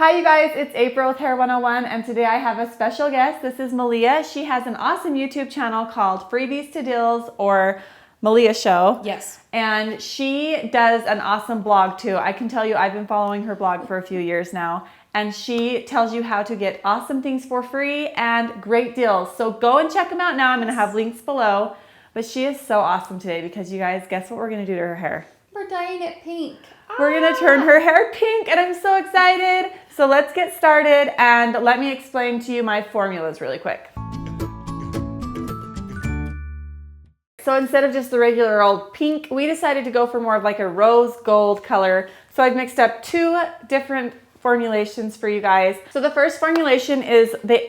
Hi you guys, it's April with Hair 101 and today I have a special guest. This is Malia. She has an awesome YouTube channel called Freebies to Deals or Malia Show. Yes. And she does an awesome blog too. I can tell you I've been following her blog for a few years now. And she tells you how to get awesome things for free and great deals. So go and check them out now. I'm going to have links below. But she is so awesome today because you guys, guess what we're going to do to her hair? We're dyeing it pink. We're going to turn her hair pink and I'm so excited. So let's get started and let me explain to you my formulas really quick. So instead of just the regular old pink, we decided to go for more of like a rose gold color. So I've mixed up two different formulations for you guys. So the first formulation is the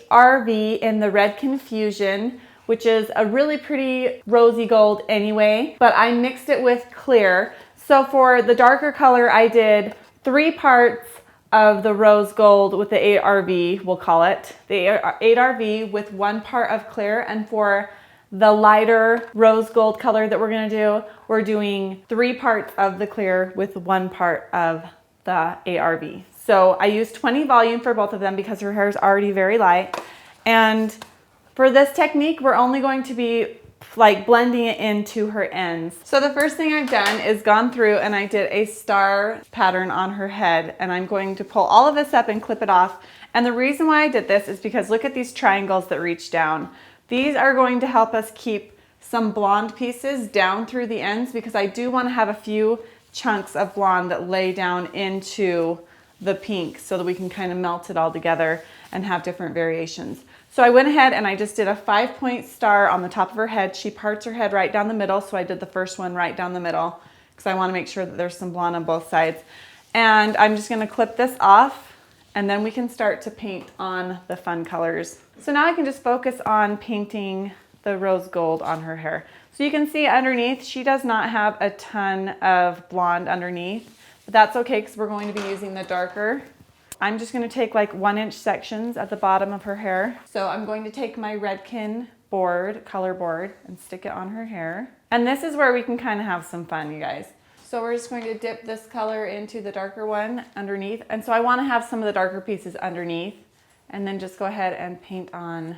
8RV in the Redken Fusion, which is a really pretty rosy gold anyway, but I mixed it with clear. So for the darker color, I did 3 parts of the rose gold with the 8RV, we'll call it, the 8RV with 1 part of clear. And for the lighter rose gold color that we're gonna do, we're doing 3 parts of the clear with 1 part of the 8RV. So I used 20 volume for both of them because her hair is already very light. And for this technique, we're only going to be like blending it into her ends. So the first thing I've done is gone through and I did a star pattern on her head, and I'm going to pull all of this up and clip it off. And the reason why I did this is because look at these triangles that reach down. These are going to help us keep some blonde pieces down through the ends because I do want to have a few chunks of blonde that lay down into the pink so that we can kind of melt it all together and have different variations. So I went ahead and I just did a 5-point star on the top of her head. She parts her head right down the middle, so I did the first one right down the middle because I want to make sure that there's some blonde on both sides. And I'm just going to clip this off and then we can start to paint on the fun colors. So now I can just focus on painting the rose gold on her hair. So you can see underneath, she does not have a ton of blonde underneath, but that's okay because we're going to be using the darker. I'm just going to take like 1-inch sections at the bottom of her hair. So I'm going to take my Redken board, color board, and stick it on her hair. And this is where we can kind of have some fun, you guys. So we're just going to dip this color into the darker one underneath. And so I want to have some of the darker pieces underneath and then just go ahead and paint on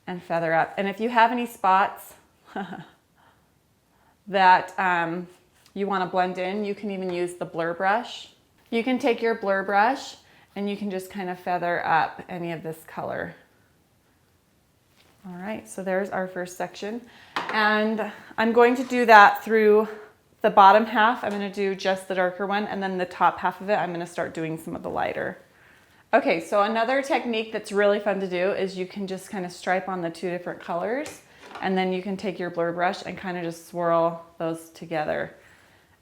and feather up. And if you have any spots that you want to blend in, you can even use the blur brush. You can take your blur brush and you can just kind of feather up any of this color. All right, so there's our first section. And I'm going to do that through the bottom half. I'm going to do just the darker one, and then the top half of it, I'm going to start doing some of the lighter. Okay, so another technique that's really fun to do is you can just kind of stripe on the 2 different colors, and then you can take your blur brush and kind of just swirl those together.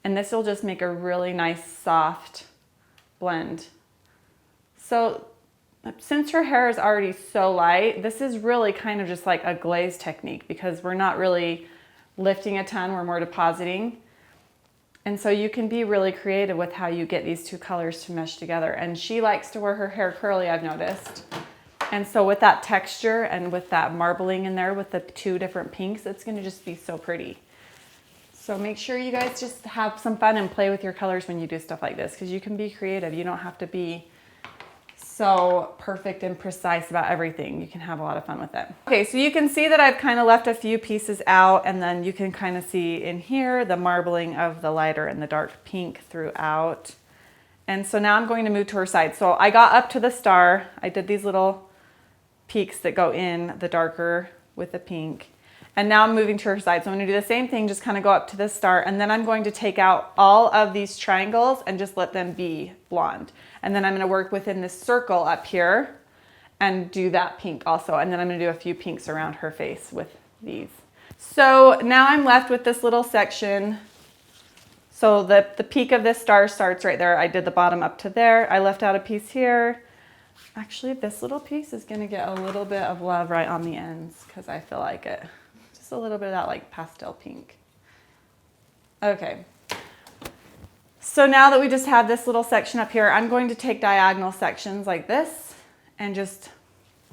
And this will just make a really nice soft blend. So since her hair is already so light, this is really kind of just like a glaze technique because we're not really lifting a ton, we're more depositing. And so you can be really creative with how you get these 2 colors to mesh together. And she likes to wear her hair curly, I've noticed. And so with that texture and with that marbling in there with the 2 different pinks, it's going to just be so pretty. So make sure you guys just have some fun and play with your colors when you do stuff like this because you can be creative. You don't have to be so perfect and precise about everything. You can have a lot of fun with it. Okay, so you can see that I've kind of left a few pieces out, and then you can kind of see in here the marbling of the lighter and the dark pink throughout. And so now I'm going to move to her side. So I got up to the star. I did these little peaks that go in the darker with the pink. And now I'm moving to her side. So I'm gonna do the same thing, just kind of go up to the star, and then I'm going to take out all of these triangles and just let them be blonde. And then I'm gonna work within this circle up here and do that pink also. And then I'm gonna do a few pinks around her face with these. So now I'm left with this little section. So the peak of this star starts right there. I did the bottom up to there. I left out a piece here. Actually, this little piece is gonna get a little bit of love right on the ends because I feel like it. Just a little bit of that like pastel pink. Okay. So now that we just have this little section up here, I'm going to take diagonal sections like this and just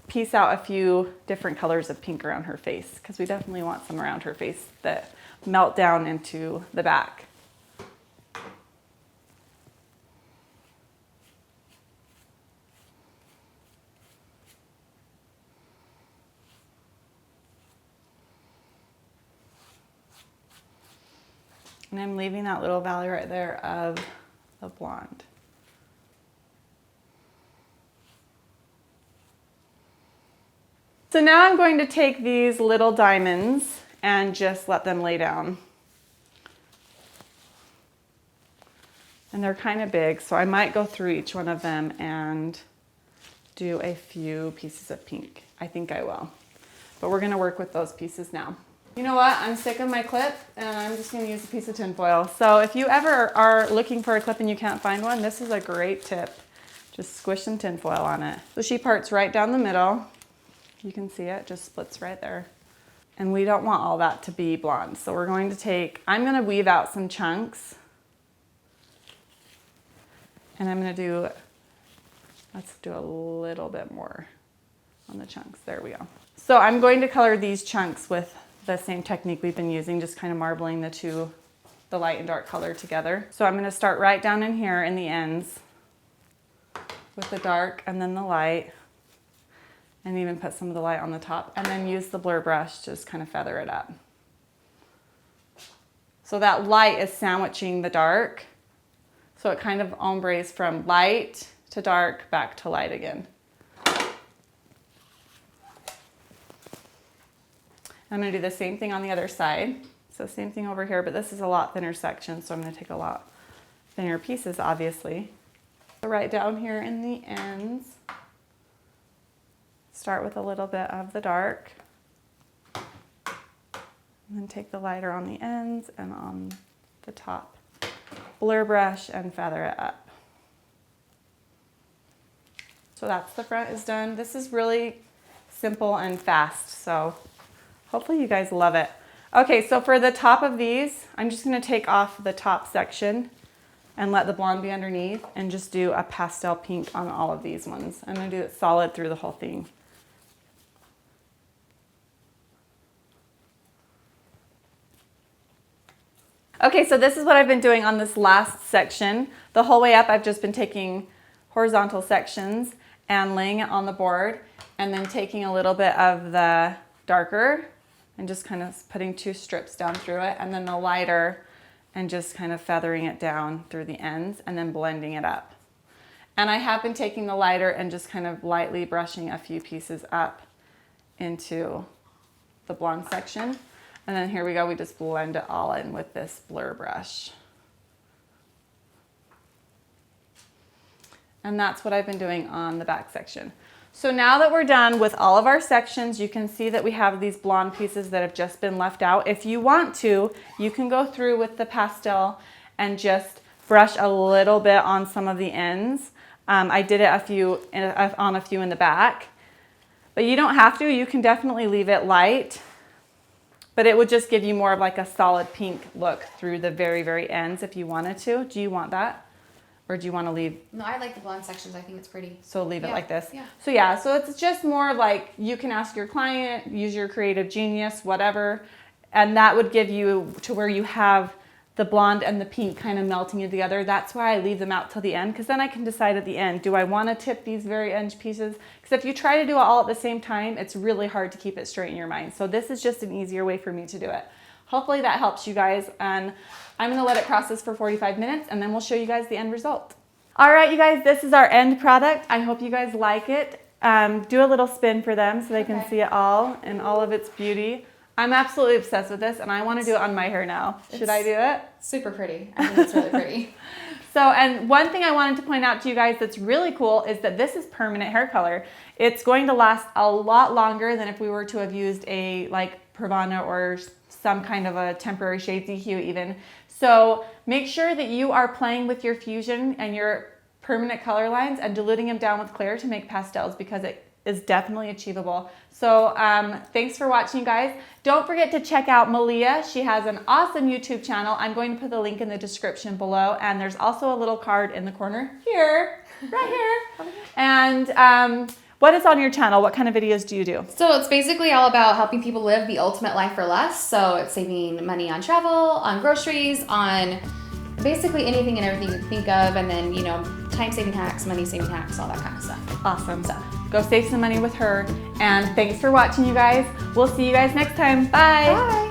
piece out a few different colors of pink around her face because we definitely want some around her face that melt down into the back. And I'm leaving that little valley right there of the blonde. So now I'm going to take these little diamonds and just let them lay down. And they're kind of big, so I might go through each one of them and do a few pieces of pink. I think I will. But we're gonna work with those pieces now. You know what? I'm sick of my clip and I'm just gonna use a piece of tin foil. So if you ever are looking for a clip and you can't find one, this is a great tip. Just squish some tin foil on it. The sheet part's right down the middle. You can see it just splits right there. And we don't want all that to be blonde. So we're going to take, I'm gonna weave out some chunks. And I'm gonna do, let's do a little bit more on the chunks. There we go. So I'm going to color these chunks with the same technique we've been using, just kind of marbling the light and dark color together. So I'm gonna start right down in here in the ends with the dark and then the light, and even put some of the light on the top, and then use the blur brush to just kind of feather it up. So that light is sandwiching the dark, so it kind of ombres from light to dark, back to light again. I'm gonna do the same thing on the other side. So same thing over here, but this is a lot thinner section, so I'm gonna take a lot thinner pieces, obviously. So right down here in the ends, start with a little bit of the dark, and then take the lighter on the ends and on the top. Blur brush and feather it up. So that's the front is done. This is really simple and fast, so hopefully you guys love it. Okay, so for the top of these, I'm just gonna take off the top section and let the blonde be underneath and just do a pastel pink on all of these ones. I'm gonna do it solid through the whole thing. Okay, so this is what I've been doing on this last section. The whole way up, I've just been taking horizontal sections and laying it on the board, and then taking a little bit of the darker and just kind of putting 2 strips down through it, and then the lighter and just kind of feathering it down through the ends and then blending it up. And I have been taking the lighter and just kind of lightly brushing a few pieces up into the blonde section. And then here we go, we just blend it all in with this blur brush. And that's what I've been doing on the back section. So now that we're done with all of our sections, you can see that we have these blonde pieces that have just been left out. If you want to, you can go through with the pastel and just brush a little bit on some of the ends. I did it on a few in the back, but you don't have to. You can definitely leave it light, but it would just give you more of like a solid pink look through the very, very ends if you wanted to. Do you want that? Or do you want to leave? No, I like the blonde sections. I think it's pretty. So leave it like this. Yeah. So yeah, so it's just more like you can ask your client, use your creative genius, whatever, and that would give you to where you have the blonde and the pink kind of melting into together. That's why I leave them out till the end, because then I can decide at the end, do I want to tip these very edge pieces? Because if you try to do it all at the same time, it's really hard to keep it straight in your mind. So this is just an easier way for me to do it. Hopefully that helps you guys, and I'm gonna let it process for 45 minutes and then we'll show you guys the end result. All right, you guys, this is our end product. I hope you guys like it. Do a little spin for them so they can see it all in all of its beauty. I'm absolutely obsessed with this and I wanna do it on my hair now. Should I do it? Super pretty. I think it's really pretty. So, and one thing I wanted to point out to you guys that's really cool is that this is permanent hair color. It's going to last a lot longer than if we were to have used a like Pravana or some kind of a temporary shades hue even. So make sure that you are playing with your fusion and your permanent color lines and diluting them down with clear to make pastels, because it is definitely achievable. So thanks for watching, guys. Don't forget to check out Malia. She has an awesome YouTube channel. I'm going to put the link in the description below, and there's also a little card in the corner here, right here. And what is on your channel? What kind of videos do you do? So it's basically all about helping people live the ultimate life for less. So it's saving money on travel, on groceries, on basically anything and everything you think of, and then, you know, time-saving hacks, money-saving hacks, all that kind of stuff. Awesome. So go save some money with her, and thanks for watching, you guys. We'll see you guys next time. Bye. Bye.